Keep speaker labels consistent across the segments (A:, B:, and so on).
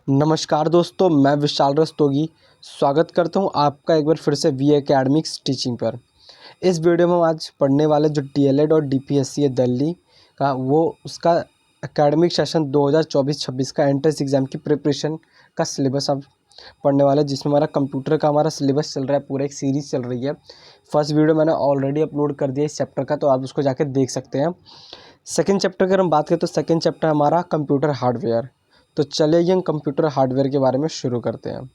A: नमस्कार दोस्तों, मैं विशाल रस्तोगी स्वागत करता हूं आपका एक बार फिर से वी एकेडमिक्स टीचिंग पर। इस वीडियो में हम आज पढ़ने वाले जो डीएलएड और डीपीएससी है दिल्ली का, वो उसका एकेडमिक सेशन 2024-26 का एंट्रेंस एग्ज़ाम की प्रिपरेशन का सिलेबस अब पढ़ने वाले, जिसमें हमारा सिलेबस चल रहा है। पूरा एक सीरीज़ चल रही है। फर्स्ट वीडियो मैंने ऑलरेडी अपलोड कर दिया इस चैप्टर का, तो आप उसको जाकर देख सकते हैं। सेकेंड चैप्टर की अगर हम बात करें तो सेकेंड चैप्टर हमारा कंप्यूटर हार्डवेयर। तो चलिए हम कंप्यूटर हार्डवेयर के बारे में शुरू करते हैं।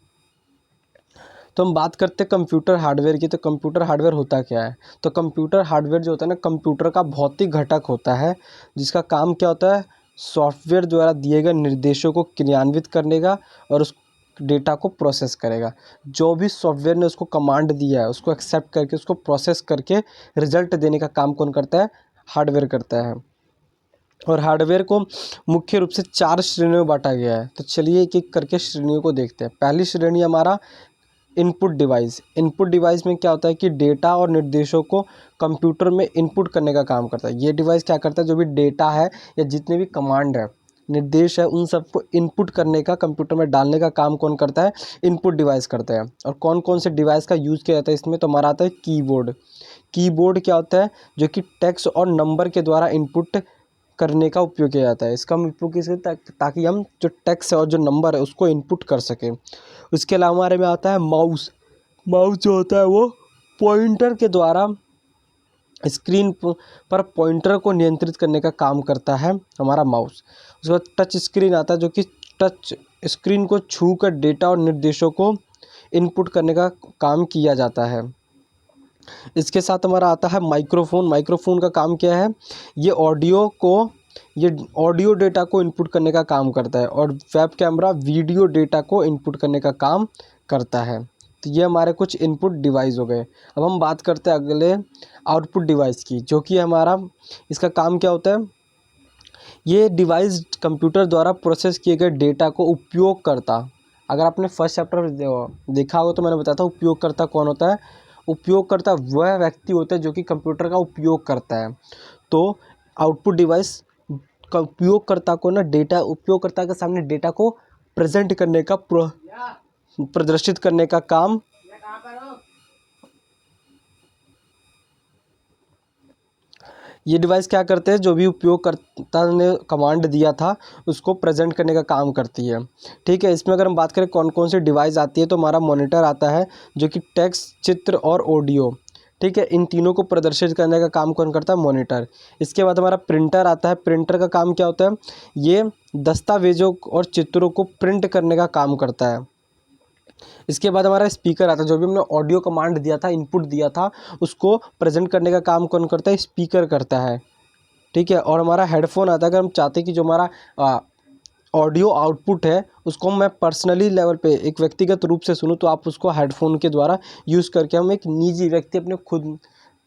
A: तो हम बात करते हैं कंप्यूटर हार्डवेयर की। तो कंप्यूटर हार्डवेयर होता क्या है? तो कंप्यूटर हार्डवेयर जो होता है ना, कंप्यूटर का भौतिक घटक होता है, जिसका काम क्या होता है, सॉफ्टवेयर द्वारा दिए गए निर्देशों को क्रियान्वित करने का और उस डेटा को प्रोसेस करेगा। जो भी सॉफ्टवेयर ने उसको कमांड दिया है, उसको एक्सेप्ट करके उसको प्रोसेस करके रिजल्ट देने का काम कौन करता है? हार्डवेयर करता है। और हार्डवेयर को मुख्य रूप से 4 श्रेणियों में बांटा गया है। तो चलिए एक एक करके श्रेणियों को देखते हैं। पहली श्रेणी हमारा इनपुट डिवाइस। इनपुट डिवाइस में क्या होता है कि डेटा और निर्देशों को कंप्यूटर में इनपुट करने का काम करता है। ये डिवाइस क्या करता है, जो भी डेटा है या जितने भी कमांड है, निर्देश है, उन सबको इनपुट करने का, कंप्यूटर में डालने का काम कौन करता है? इनपुट डिवाइस करता है। और कौन कौन से डिवाइस का यूज़ किया जाता है इसमें? तो हमारा आता है कीबोर्ड। कीबोर्ड क्या होता है? जो कि टेक्स्ट और नंबर के द्वारा इनपुट करने का उपयोग किया जाता है। इसका हम उपयोग किस ताकि हम जो टेक्स्ट है और जो नंबर है उसको इनपुट कर सकें। उसके अलावा हमारे में आता है माउस। माउस जो होता है वो पॉइंटर के द्वारा स्क्रीन पर पॉइंटर को नियंत्रित करने का काम करता है हमारा माउस। उसके बाद टच स्क्रीन आता है, जो कि टच स्क्रीन को छू कर डेटा और निर्देशों को इनपुट करने का काम किया जाता है। इसके साथ हमारा आता है माइक्रोफोन। माइक्रोफोन का काम क्या है? ये ऑडियो डेटा को इनपुट करने का काम करता है। और वेब कैमरा वीडियो डेटा को इनपुट करने का काम करता है। तो ये हमारे कुछ इनपुट डिवाइस हो गए। अब हम बात करते हैं अगले आउटपुट डिवाइस की, जो कि हमारा, इसका काम क्या होता है? ये डिवाइस कंप्यूटर द्वारा प्रोसेस किए गए डेटा को उपयोग करता। अगर आपने फर्स्ट चैप्टर देखा होगा तो मैंने बताया था उपयोगकर्ता कौन होता है। उपयोगकर्ता वह व्यक्ति होता है जो कि कंप्यूटर का उपयोग करता है। तो आउटपुट डिवाइस का उपयोगकर्ता को ना डेटा, उपयोगकर्ता के सामने डेटा को प्रेजेंट करने का, प्रदर्शित करने का काम ये डिवाइस क्या करते हैं? जो भी उपयोगकर्ता ने कमांड दिया था उसको प्रेजेंट करने का काम करती है। ठीक है। इसमें अगर हम बात करें कौन कौन सी डिवाइस आती है, तो हमारा मॉनिटर आता है, जो कि टेक्स्ट, चित्र और ऑडियो, ठीक है, इन तीनों को प्रदर्शित करने का काम कौन करता है? मॉनिटर। इसके बाद हमारा प्रिंटर आता है। प्रिंटर का काम क्या होता है? ये दस्तावेजों और चित्रों को प्रिंट करने का काम करता है। इसके बाद हमारा स्पीकर आता है। जो भी हमने ऑडियो कमांड दिया था, इनपुट दिया था, उसको प्रेजेंट करने का काम कौन करता है? स्पीकर करता है। ठीक है। और हमारा हेडफोन आता है। अगर हम चाहते हैं कि जो हमारा ऑडियो आउटपुट है उसको मैं पर्सनली लेवल पे एक व्यक्तिगत रूप से सुनूं, तो आप उसको हेडफोन के द्वारा यूज़ करके, हम एक निजी व्यक्ति अपने खुद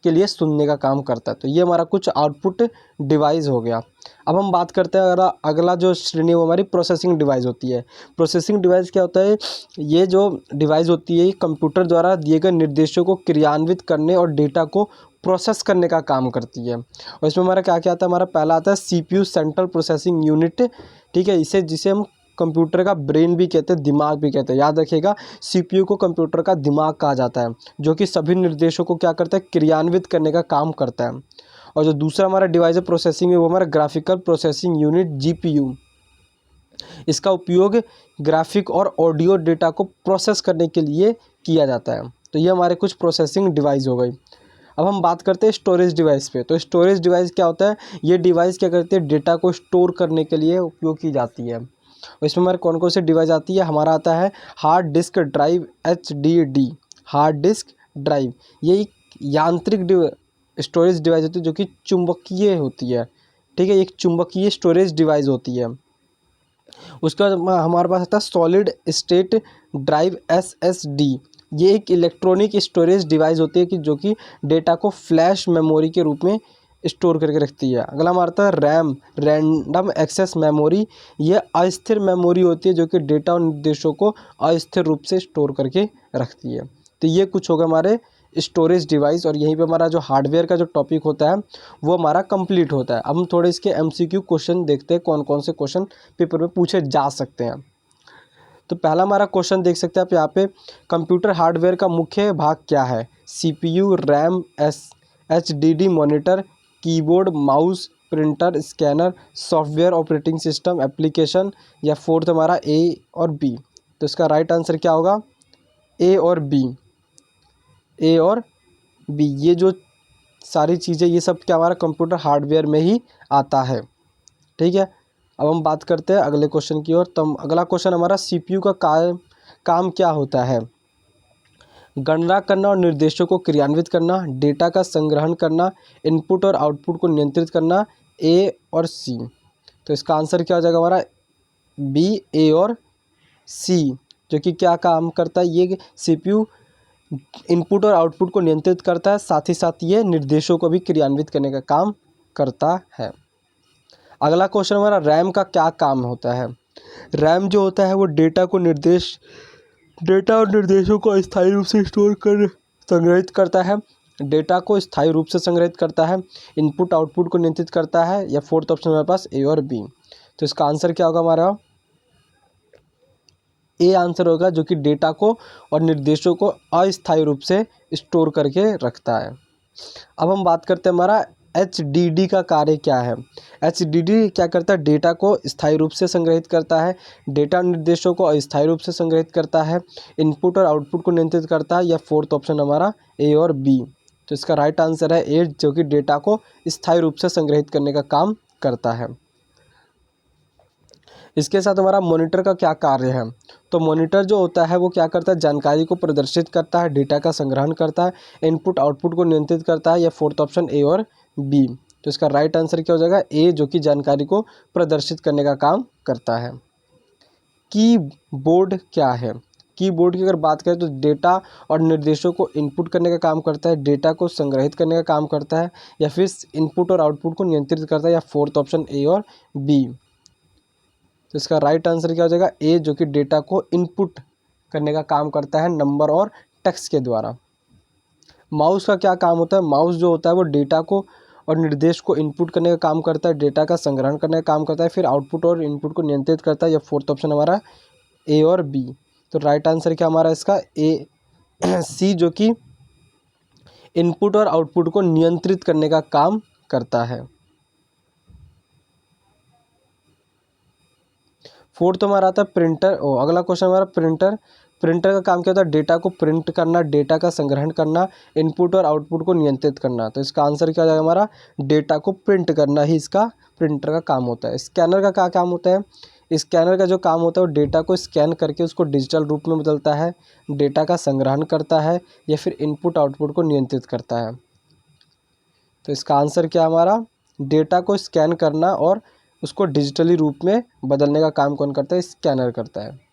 A: के लिए सुनने का काम करता है। तो ये हमारा कुछ आउटपुट डिवाइस हो गया। अब हम बात करते हैं अगला जो श्रेणी वो हमारी प्रोसेसिंग डिवाइस होती है। प्रोसेसिंग डिवाइस क्या होता है? ये जो डिवाइस होती है, ये कंप्यूटर द्वारा दिए गए निर्देशों को क्रियान्वित करने और डेटा को प्रोसेस करने का काम करती है। और इसमें हमारा क्या क्या आता है? हमारा पहला आता है सीपीयू, सेंट्रल प्रोसेसिंग यूनिट। ठीक है। जिसे हम कंप्यूटर का ब्रेन भी कहते हैं, दिमाग भी कहते हैं। याद रखिएगा, सीपीयू को कंप्यूटर का दिमाग कहा जाता है, जो कि सभी निर्देशों को क्या करता है? क्रियान्वित करने का काम करता है। और जो दूसरा हमारा डिवाइस है प्रोसेसिंग में, वो हमारा ग्राफिकल प्रोसेसिंग यूनिट, जीपीयू। इसका उपयोग ग्राफिक और ऑडियो डेटा को प्रोसेस करने के लिए किया जाता है। तो ये हमारे कुछ प्रोसेसिंग डिवाइस हो गई। अब हम बात करते हैं स्टोरेज डिवाइस पे। तो स्टोरेज डिवाइस क्या होता है? ये डिवाइस क्या करती है? डेटा को स्टोर करने के लिए उपयोग की जाती है। और इसमें हमारे कौन कौन सी डिवाइस आती है? हमारा आता है hard disk drive, HDD, hard disk drive. ये एक यांत्रिक स्टोरेज डिवाइस होती है, जो कि चुंबकीय होती है। ठीक है। एक चुंबकीय स्टोरेज डिवाइस होती है। उसके बाद हमारे पास आता है सॉलिड स्टेट ड्राइव, SSD। ये एक इलेक्ट्रॉनिक स्टोरेज डिवाइस होती है कि जो कि डेटा को फ्लैश मेमोरी के रूप में स्टोर करके रखती है। अगला हमारा आता है रैम, रैंडम एक्सेस मेमोरी। ये अस्थिर मेमोरी होती है, जो कि डेटा और निर्देशों को अस्थिर रूप से स्टोर करके रखती है। तो ये कुछ होगा हमारे स्टोरेज डिवाइस। और यहीं पे हमारा जो हार्डवेयर का जो टॉपिक होता है वो हमारा कंप्लीट होता है। अब हम थोड़े इसके MCQ क्वेश्चन देखते हैं, कौन कौन से क्वेश्चन पेपर में पूछे जा सकते हैं। तो पहला हमारा क्वेश्चन देख सकते हैं आप यहाँ पे, कंप्यूटर हार्डवेयर का मुख्य भाग क्या है? CPU, RAM, HDD, monitor, keyboard, mouse, printer, scanner, software, operating system, application, या फोर्थ हमारा ए और बी। तो इसका राइट आंसर क्या होगा? ए और बी। ए और बी, ये जो सारी चीज़ें, ये सब क्या हमारा कंप्यूटर हार्डवेयर में ही आता है। ठीक है, अब हम बात करते हैं अगले क्वेश्चन की ओर। तो अगला क्वेश्चन हमारा, CPU का काम क्या होता है? गणना करना और निर्देशों को क्रियान्वित करना, डेटा का संग्रहण करना, इनपुट और आउटपुट को नियंत्रित करना, ए और सी। तो इसका आंसर क्या हो जाएगा हमारा? बी, ए और सी। जो कि क्या काम करता है? ये CPU इनपुट और आउटपुट को नियंत्रित करता है, साथ ही साथ ये निर्देशों को भी क्रियान्वित करने का काम करता है। अगला क्वेश्चन हमारा, रैम का क्या काम होता है? रैम जो होता है वो डेटा और निर्देशों को स्थायी रूप से संग्रहित करता है। डेटा को स्थायी रूप से संग्रहित करता है, इनपुट आउटपुट को नियंत्रित करता है, या फोर्थ ऑप्शन हमारे पास ए और बी। तो इसका आंसर क्या होगा हमारा? ए आंसर होगा, जो कि डेटा को और निर्देशों को अस्थायी रूप से स्टोर करके रखता है। अब हम बात करते हैं हमारा HDD का कार्य क्या है? HDD क्या करता है? डेटा को स्थायी रूप से संग्रहित करता है, डेटा निर्देशों को अस्थायी रूप से संग्रहित करता है, इनपुट और आउटपुट को नियंत्रित करता है, या फोर्थ ऑप्शन हमारा ए और बी। तो इसका राइट आंसर है ए, जो कि डेटा को स्थायी रूप से संग्रहित करने का काम करता है। इसके साथ हमारा मॉनिटर का क्या कार्य है? तो मॉनिटर जो होता है वो क्या करता है? जानकारी को प्रदर्शित करता है, डेटा का संग्रहण करता है, इनपुट आउटपुट को नियंत्रित करता है, या फोर्थ ऑप्शन ए और बी। तो इसका राइट आंसर क्या हो जाएगा? ए, जो कि जानकारी को प्रदर्शित करने का काम करता है। कीबोर्ड क्या है? कीबोर्ड की अगर बात करें तो डेटा और निर्देशों को इनपुट करने का काम करता है, डेटा को संग्रहित करने का काम करता है, या फिर इनपुट और आउटपुट को नियंत्रित करता है, या फोर्थ ऑप्शन ए और बी। तो इसका राइट आंसर क्या हो जाएगा? ए, जो कि डेटा को इनपुट करने का काम करता है नंबर और टेक्स्ट के द्वारा। माउस का क्या काम होता है? माउस जो होता है वो डेटा को और निर्देश को इनपुट करने का काम करता है, डेटा का संग्रहण करने का काम करता है, फिर आउटपुट और इनपुट को नियंत्रित करता है, या फोर्थ ऑप्शन हमारा ए और बी। तो राइट आंसर क्या हमारा इसका? ए सी, जो कि इनपुट और आउटपुट को नियंत्रित करने का काम करता है। फोर्थ हमारा आता है प्रिंटर। अगला क्वेश्चन हमारा प्रिंटर। प्रिंटर का काम क्या होता है? डेटा को प्रिंट करना, डेटा का संग्रहण करना, इनपुट और आउटपुट को नियंत्रित करना। तो इसका आंसर क्या हो जाएगा हमारा? डेटा को प्रिंट करना ही इसका प्रिंटर का काम होता है। स्कैनर का क्या काम होता है? स्कैनर का जो काम होता है वो डेटा को स्कैन करके उसको डिजिटल रूप में बदलता है, डेटा का संग्रहण करता है, या फिर इनपुट आउटपुट को नियंत्रित करता है। तो इसका आंसर क्या हमारा? डेटा को स्कैन करना और उसको डिजिटली रूप में बदलने का काम कौन करता है? स्कैनर करता है।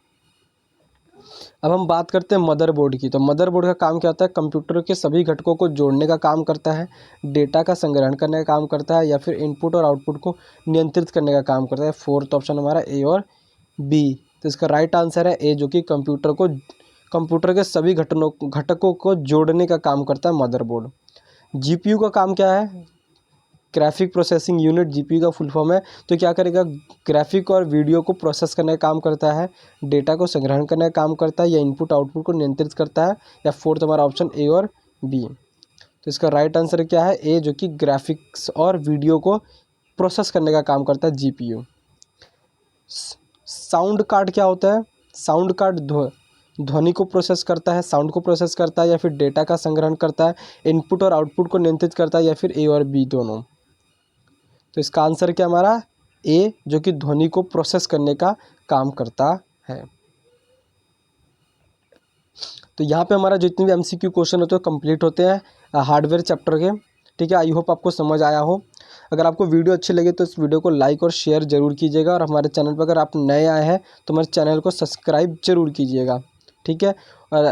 A: अब हम बात करते हैं मदरबोर्ड की। तो मदरबोर्ड का काम क्या होता है? कंप्यूटर के सभी घटकों को जोड़ने का काम करता है, डेटा का संग्रहण करने का काम करता है, या फिर इनपुट और आउटपुट को नियंत्रित करने का काम करता है। फोर्थ ऑप्शन हमारा ए और बी। तो इसका राइट आंसर है ए, जो कि कंप्यूटर के सभी घटकों को जोड़ने का काम करता है मदरबोर्ड। जीपीयू का काम क्या है? ग्राफिक प्रोसेसिंग यूनिट जीपीयू का फुल फॉर्म है। तो क्या करेगा? ग्राफिक और वीडियो को प्रोसेस करने का काम करता है, डेटा को संग्रहण करने का काम करता है, या इनपुट आउटपुट को नियंत्रित करता है, या फोर्थ हमारा ऑप्शन ए और बी। तो इसका राइट आंसर क्या है? ए, जो कि ग्राफिक्स और वीडियो को प्रोसेस करने का काम करता है जीपीयू। साउंड कार्ड क्या होता है? साउंड कार्ड ध्वनि को प्रोसेस करता है, साउंड को प्रोसेस करता है, या फिर डेटा का संग्रहण करता है, इनपुट और आउटपुट को नियंत्रित करता है, या फिर ए और बी दोनों। तो इसका आंसर क्या हमारा? ए, जो कि ध्वनि को प्रोसेस करने का काम करता है। तो यहाँ पे हमारा जितने भी एमसीक्यू क्वेश्चन होते हैं कंप्लीट होते हैं हार्डवेयर चैप्टर के। ठीक है, आई होप आपको समझ आया हो। अगर आपको वीडियो अच्छी लगे तो इस वीडियो को लाइक और शेयर ज़रूर कीजिएगा, और हमारे चैनल पर अगर आप नए आए हैं तो हमारे चैनल को सब्सक्राइब जरूर कीजिएगा। ठीक है, और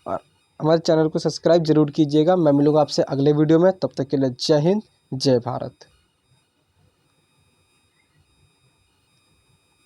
A: हमारे चैनल को सब्सक्राइब जरूर कीजिएगा। मैं मिलूँगा आपसे अगले वीडियो में, तब तक के लिए जय हिंद, जय भारत।